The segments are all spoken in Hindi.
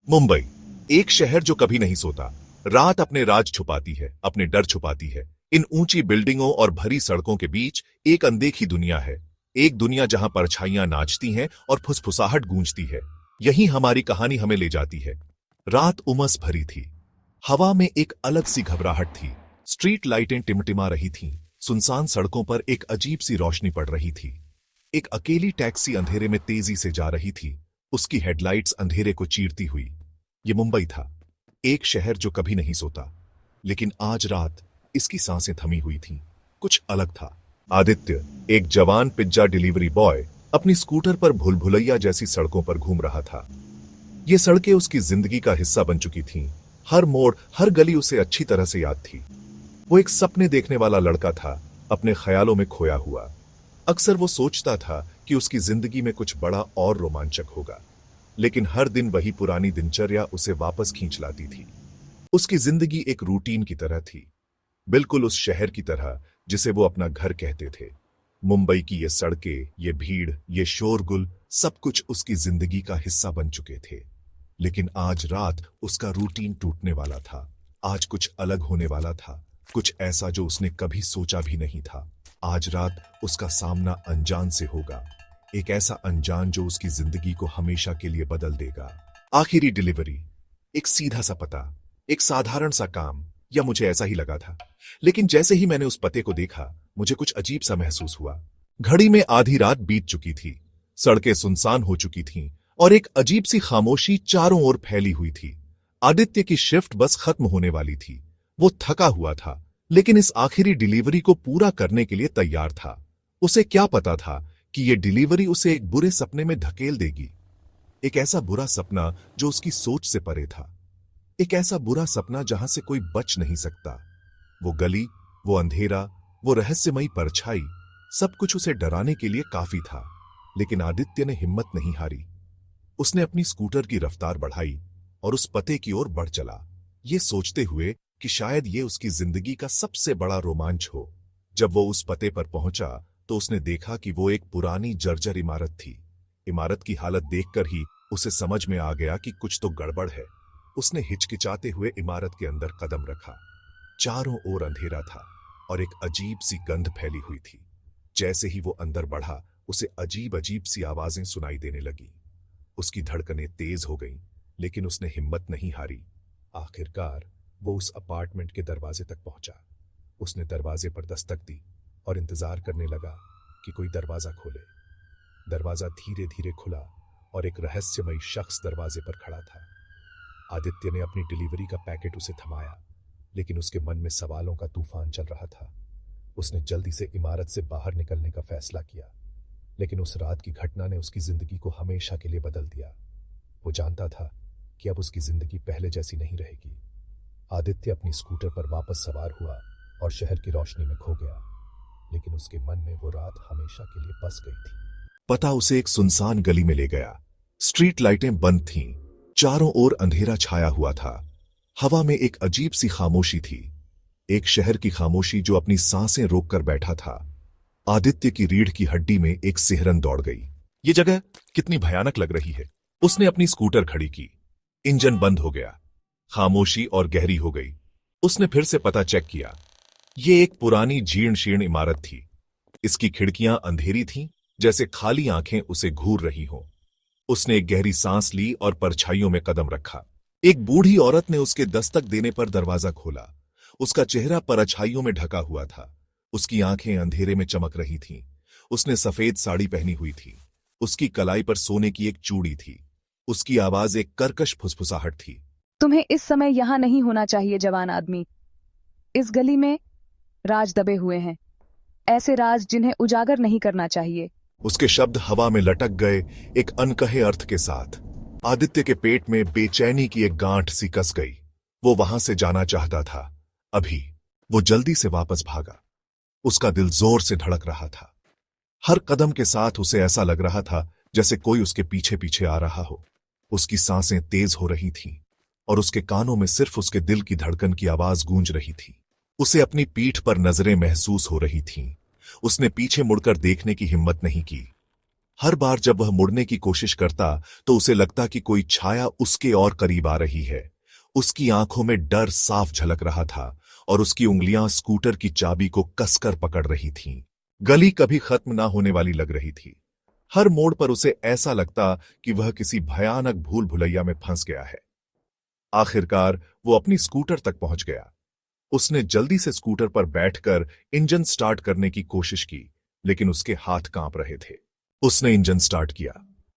मुंबई, एक शहर जो कभी नहीं सोता। रात अपने राज छुपाती है, अपने डर छुपाती है। इन ऊंची बिल्डिंगों और भरी सड़कों के बीच एक अनदेखी दुनिया है। एक दुनिया जहां परछाइयां नाचती हैं और फुसफुसाहट गूंजती है। यही हमारी कहानी हमें ले जाती है। रात उमस भरी थी। हवा में एक अलग सी घबराहट थी। स्ट्रीट लाइटें टिमटिमा रही थीं। सुनसान सड़कों पर एक अजीब सी रोशनी पड़ रही थी। एक अकेली टैक्सी अंधेरे में तेजी से जा रही थी, उसकी हेडलाइट्स अंधेरे को चीरती हुई। ये मुंबई था, एक शहर जो कभी नहीं सोता। लेकिन आज रात इसकी सांसें थमी हुई थीं। कुछ अलग था। आदित्य, एक जवान पिज्जा डिलीवरी बॉय, अपनी स्कूटर पर भूलभुलैया जैसी सड़कों पर घूम रहा था। ये सड़कें उसकी जिंदगी का हिस्सा बन चुकी थीं। हर मोड़, हर गली उसे अच्छी तरह से याद थी। वो एक सपने देखने वाला लड़का था, अपने ख्यालों में खोया हुआ। अक्सर वो सोचता था कि उसकी जिंदगी में कुछ बड़ा और रोमांचक होगा, लेकिन हर दिन वही पुरानी दिनचर्या उसे वापस खींच लाती थी। उसकी जिंदगी एक रूटीन की तरह थी, बिल्कुल उस शहर की तरह जिसे वो अपना घर कहते थे। मुंबई की ये सड़कें, ये भीड़, ये शोरगुल, सब कुछ उसकी जिंदगी का हिस्सा बन चुके थे। लेकिन आज रात उसका रूटीन टूटने वाला था। आज कुछ अलग होने वाला था, कुछ ऐसा जो उसने कभी सोचा भी नहीं था। आज रात उसका सामना अनजान से होगा, एक ऐसा अनजान जो उसकी जिंदगी को हमेशा के लिए बदल देगा। आखिरी डिलीवरी, एक सीधा सा पता, एक साधारण सा काम, या मुझे ऐसा ही लगा था। लेकिन जैसे ही मैंने उस पते को देखा, मुझे कुछ अजीब सा महसूस हुआ। घड़ी में आधी रात बीत चुकी थी, सड़कें सुनसान हो चुकी थीं और एक अजीब सी खामोशी चारों ओर फैली हुई थी। आदित्य की शिफ्ट बस खत्म होने वाली थी। वो थका हुआ था, लेकिन इस आखिरी डिलीवरी को पूरा करने के लिए तैयार था। उसे क्या पता था कि यह डिलीवरी उसे एक बुरे सपने में धकेल देगी। एक ऐसा बुरा सपना जो उसकी सोच से परे था। एक ऐसा बुरा सपना जहां से कोई बच नहीं सकता। वो गली, वो अंधेरा, वो रहस्यमयी परछाई, सब कुछ उसे डराने के लिए काफी था। लेकिन आदित्य ने हिम्मत नहीं हारी। उसने अपनी स्कूटर की रफ्तार बढ़ाई और उस पते की ओर बढ़ चला, ये सोचते हुए कि शायद ये उसकी जिंदगी का सबसे बड़ा रोमांच हो। जब वो उस पते पर पहुंचा तो उसने देखा कि वो एक पुरानी जर्जर इमारत थी। इमारत की हालत देखकर ही उसे समझ में आ गया कि कुछ तो गड़बड़ है। उसने हिचकिचाते हुए इमारत के अंदर कदम रखा। चारों ओर अंधेरा था और एक अजीब सी गंध फैली हुई थी। जैसे ही वो अंदर बढ़ा, उसे अजीब अजीब सी आवाजें सुनाई देने लगी। उसकी धड़कनें तेज हो गईं, लेकिन उसने हिम्मत नहीं हारी। आखिरकार वो उस अपार्टमेंट के दरवाजे तक पहुंचा। उसने दरवाजे पर दस्तक दी और इंतजार करने लगा कि कोई दरवाजा खोले। दरवाजा धीरे धीरे खुला और एक रहस्यमयी शख्स दरवाजे पर खड़ा था। आदित्य ने अपनी डिलीवरी का पैकेट उसे थमाया, लेकिन उसके मन में सवालों का तूफान चल रहा था। उसने जल्दी से इमारत से बाहर निकलने का फैसला किया, लेकिन उस रात की घटना ने उसकी जिंदगी को हमेशा के लिए बदल दिया। वो जानता था कि अब उसकी जिंदगी पहले जैसी नहीं रहेगी। आदित्य अपनी स्कूटर पर वापस सवार हुआ और शहर की रोशनी में खो गया, लेकिन उसके मन में वो रात हमेशा के लिए बस गई थी। पता उसे एक सुनसान गली में ले गया। स्ट्रीट लाइटें बंद थीं, चारों ओर अंधेरा छाया हुआ था। हवा में एक अजीब सी खामोशी थी, एक शहर की खामोशी जो अपनी सांसें रोककर बैठा था। आदित्य की रीढ़ की हड्डी में एक सिहरन दौड़ गई। ये जगह कितनी भयानक लग रही है। उसने अपनी स्कूटर खड़ी की। इंजन बंद हो गया। खामोशी और गहरी हो गई। उसने फिर से पता चेक किया। ये एक पुरानी जीर्ण शीर्ण इमारत थी। इसकी खिड़कियां अंधेरी थीं, जैसे खाली आंखें उसे घूर रही हों। उसने एक गहरी सांस ली और परछाइयों में कदम रखा। एक बूढ़ी औरत ने उसके दस्तक देने पर दरवाजा खोला। उसका चेहरा परछाइयों में ढका हुआ था। उसकी आंखें अंधेरे में चमक रही थीं। उसने सफेद साड़ी पहनी हुई थी। उसकी कलाई पर सोने की एक चूड़ी थी। उसकी आवाज एक कर्कश फुसफुसाहट थी। तुम्हें इस समय यहां नहीं होना चाहिए जवान आदमी। इस गली में राज दबे हुए हैं, ऐसे राज जिन्हें उजागर नहीं करना चाहिए। उसके शब्द हवा में लटक गए, एक अनकहे अर्थ के साथ। आदित्य के पेट में बेचैनी की एक गांठ सी कस गई। वो वहां से जाना चाहता था, अभी। वो जल्दी से वापस भागा। उसका दिल जोर से धड़क रहा था। हर कदम के साथ उसे ऐसा लग रहा था जैसे कोई उसके पीछे पीछे आ रहा हो। उसकी सांसें तेज हो रही थीं और उसके कानों में सिर्फ उसके दिल की धड़कन की आवाज गूंज रही थी। उसे अपनी पीठ पर नजरें महसूस हो रही थीं। उसने पीछे मुड़कर देखने की हिम्मत नहीं की। हर बार जब वह मुड़ने की कोशिश करता तो उसे लगता कि कोई छाया उसके और करीब आ रही है। उसकी आंखों में डर साफ झलक रहा था और उसकी उंगलियां स्कूटर की चाबी को कसकर पकड़ रही थीं। गली कभी खत्म ना होने वाली लग रही थी। हर मोड़ पर उसे ऐसा लगता कि वह किसी भयानक भूल भुलैया में फंस गया है। आखिरकार वो अपनी स्कूटर तक पहुंच गया। उसने जल्दी से स्कूटर पर बैठकर इंजन स्टार्ट करने की कोशिश की, लेकिन उसके हाथ कांप रहे थे। उसने इंजन स्टार्ट किया।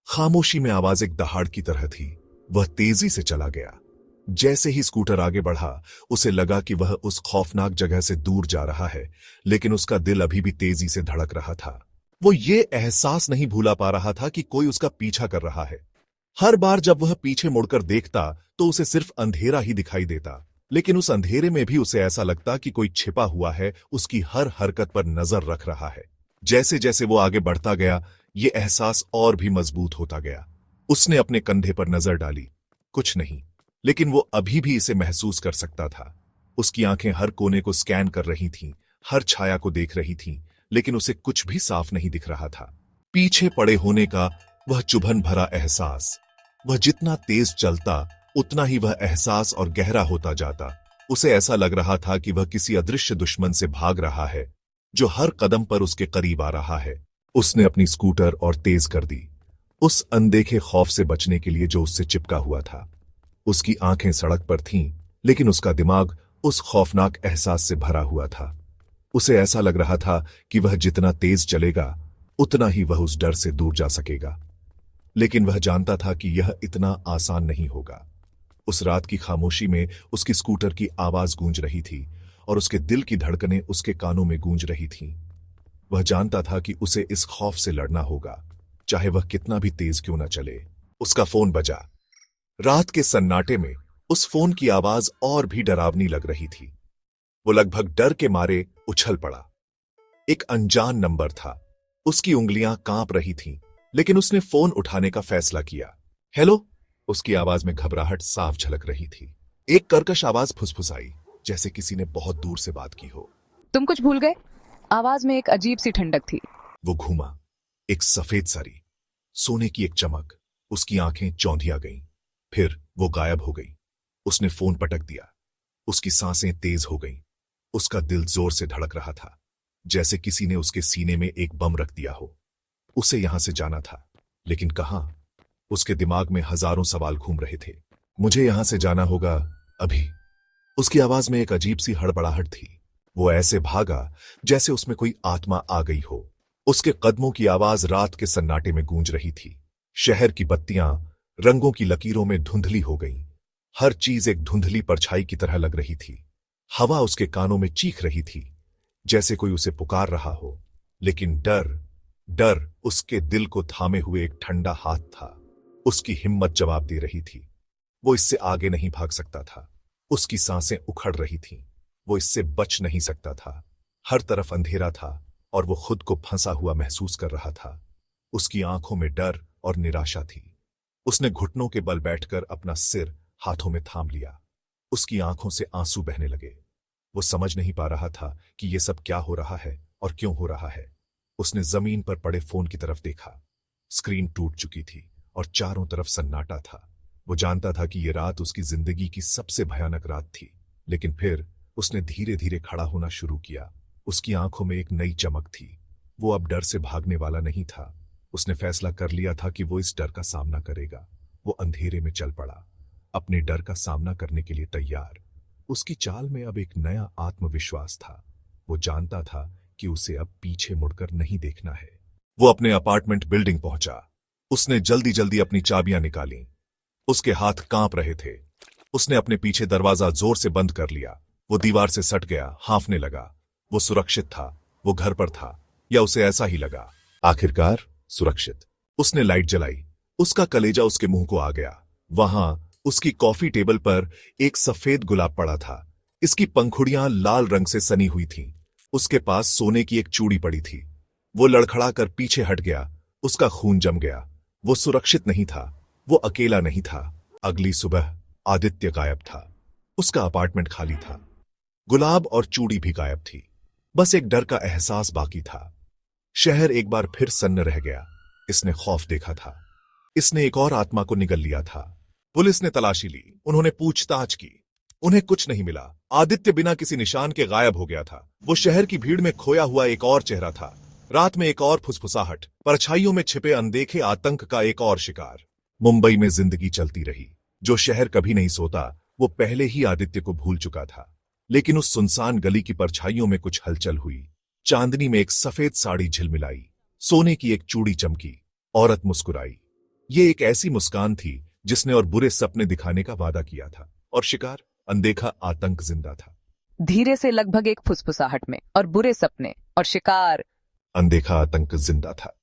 खामोशी में आवाज एक दहाड़ की तरह थी। वह तेजी से चला गया। जैसे ही स्कूटर आगे बढ़ा, उसे लगा कि वह उस खौफनाक जगह से दूर जा रहा है, लेकिन उसका दिल अभी भी तेजी से धड़क रहा था। वो ये एहसास नहीं भूला पा रहा था कि कोई उसका पीछा कर रहा है। हर बार जब वह पीछे मुड़कर देखता तो उसे सिर्फ अंधेरा ही दिखाई देता, लेकिन उस अंधेरे में भी उसे ऐसा लगता कि कोई छिपा हुआ है, उसकी हर हरकत पर नजर रख रहा है। जैसे जैसे वो आगे बढ़ता गया, ये एहसास और भी मजबूत होता गया। उसने अपने कंधे पर नजर डाली। कुछ नहीं, लेकिन वो अभी भी इसे महसूस कर सकता था। उसकी आंखें हर कोने को स्कैन कर रही थीं, हर छाया को देख रही थीं, लेकिन उसे कुछ भी साफ नहीं दिख रहा था। पीछे पड़े होने का वह चुभन भरा एहसास। वह जितना तेज चलता, उतना ही वह एहसास और गहरा होता जाता। उसे ऐसा लग रहा था कि वह किसी अदृश्य दुश्मन से भाग रहा है, जो हर कदम पर उसके करीब आ रहा है। उसने अपनी स्कूटर और तेज कर दी, उस अनदेखे खौफ से बचने के लिए जो उससे चिपका हुआ था। उसकी आंखें सड़क पर थीं, लेकिन उसका दिमाग उस खौफनाक एहसास से भरा हुआ था। उसे ऐसा लग रहा था कि वह जितना तेज चलेगा, उतना ही वह उस डर से दूर जा सकेगा। लेकिन वह जानता था कि यह इतना आसान नहीं होगा। उस रात की खामोशी में उसकी स्कूटर की आवाज गूंज रही थी और उसके दिल की धड़कनें उसके कानों में गूंज रही थीं। वह जानता था कि उसे इस खौफ से लड़ना होगा, चाहे वह कितना भी तेज क्यों न चले। उसका फोन बजा। रात के सन्नाटे में उस फोन की आवाज और भी डरावनी लग रही थी। वो लगभग डर के मारे उछल पड़ा। एक अनजान नंबर था। उसकी उंगलियां कांप रही थीं, लेकिन उसने फोन उठाने का फैसला किया। हेलो, उसकी आवाज में घबराहट साफ झलक रही थी। एक कर्कश आवाज फुसफुसाई, जैसे किसी ने बहुत दूर से बात की हो। तुम कुछ भूल गए? आवाज में एक अजीब सी ठंडक थी। वो घूमा। एक सफेद साड़ी, सोने की एक चमक। उसकी आंखें चौंधिया गईं। फिर वो गायब हो गई। उसने फोन पटक दिया। उसकी सांसें तेज हो गईं। उसका दिल जोर से धड़क रहा था, जैसे किसी ने उसके सीने में एक बम रख दिया हो। उसे यहां से जाना था, लेकिन कहां? उसके दिमाग में हजारों सवाल घूम रहे थे। मुझे यहां से जाना होगा, अभी। उसकी आवाज में एक अजीब सी हड़बड़ाहट थी। वो ऐसे भागा जैसे उसमें कोई आत्मा आ गई हो। उसके कदमों की आवाज रात के सन्नाटे में गूंज रही थी। शहर की बत्तियां रंगों की लकीरों में धुंधली हो गईं। हर चीज एक धुंधली परछाई की तरह लग रही थी। हवा उसके कानों में चीख रही थी, जैसे कोई उसे पुकार रहा हो। लेकिन डर उसके दिल को थामे हुए एक ठंडा हाथ था। उसकी हिम्मत जवाब दे रही थी। वो इससे आगे नहीं भाग सकता था। उसकी सांसें उखड़ रही थीं। वो इससे बच नहीं सकता था। हर तरफ अंधेरा था और वो खुद को फंसा हुआ महसूस कर रहा था। उसकी आंखों में डर और निराशा थी। उसने घुटनों के बल बैठकर अपना सिर हाथों में थाम लिया। उसकी आंखों से आंसू बहने लगे। वो समझ नहीं पा रहा था कि ये सब क्या हो रहा है और क्यों हो रहा है। उसने जमीन पर पड़े फोन की तरफ देखा। स्क्रीन टूट चुकी थी और चारों तरफ सन्नाटा था। वो जानता था कि ये रात उसकी जिंदगी की सबसे भयानक रात थी। लेकिन फिर उसने धीरे धीरे खड़ा होना शुरू किया। उसकी आंखों में एक नई चमक थी। वो अब डर से भागने वाला नहीं था। उसने फैसला कर लिया था कि वो इस डर का सामना करेगा। वो अंधेरे में चल पड़ा, अपने डर का सामना करने के लिए तैयार। उसकी चाल में अब एक नया आत्मविश्वास था। वो जानता था कि उसे अब पीछे मुड़कर नहीं देखना है। वो अपने अपार्टमेंट बिल्डिंग पहुंचा। उसने जल्दी जल्दी अपनी चाबियां निकाली। उसके हाथ कांप रहे थे। उसने अपने पीछे दरवाजा जोर से बंद कर लिया। वो दीवार से सट गया, हांफने लगा। वो सुरक्षित था। वो घर पर था, या उसे ऐसा ही लगा। आखिरकार सुरक्षित। उसने लाइट जलाई। उसका कलेजा उसके मुंह को आ गया। वहां उसकी कॉफी टेबल पर एक सफेद गुलाब पड़ा था। इसकी पंखुड़ियां लाल रंग से सनी हुई थीं। उसके पास सोने की एक चूड़ी पड़ी थी। वो लड़खड़ा कर पीछे हट गया। उसका खून जम गया। वो सुरक्षित नहीं था। वो अकेला नहीं था। अगली सुबह आदित्य गायब था। उसका अपार्टमेंट खाली था। गुलाब और चूड़ी भी गायब थी। बस एक डर का एहसास बाकी था। शहर एक बार फिर सन्न रह गया। इसने खौफ देखा था। इसने एक और आत्मा को निगल लिया था। पुलिस ने तलाशी ली, उन्होंने पूछताछ की, उन्हें कुछ नहीं मिला। आदित्य बिना किसी निशान के गायब हो गया था। वो शहर की भीड़ में खोया हुआ एक और चेहरा था। रात में एक और फुसफुसाहट, परछाइयों में छिपे अनदेखे आतंक का एक और शिकार। मुंबई में जिंदगी चलती रही। जो शहर कभी नहीं सोता, वो पहले ही आदित्य को भूल चुका था। लेकिन उस सुनसान गली की परछाइयों में कुछ हलचल हुई। चांदनी में एक सफेद साड़ी झिलमिलाई, सोने की एक चूड़ी चमकी, औरत मुस्कुराई। ये एक ऐसी मुस्कान थी जिसने और बुरे सपने दिखाने का वादा किया था, और शिकार, अनदेखा आतंक जिंदा था। धीरे से लगभग एक फुसफुसाहट में, और बुरे सपने और शिकार, अनदेखा आतंक जिंदा था।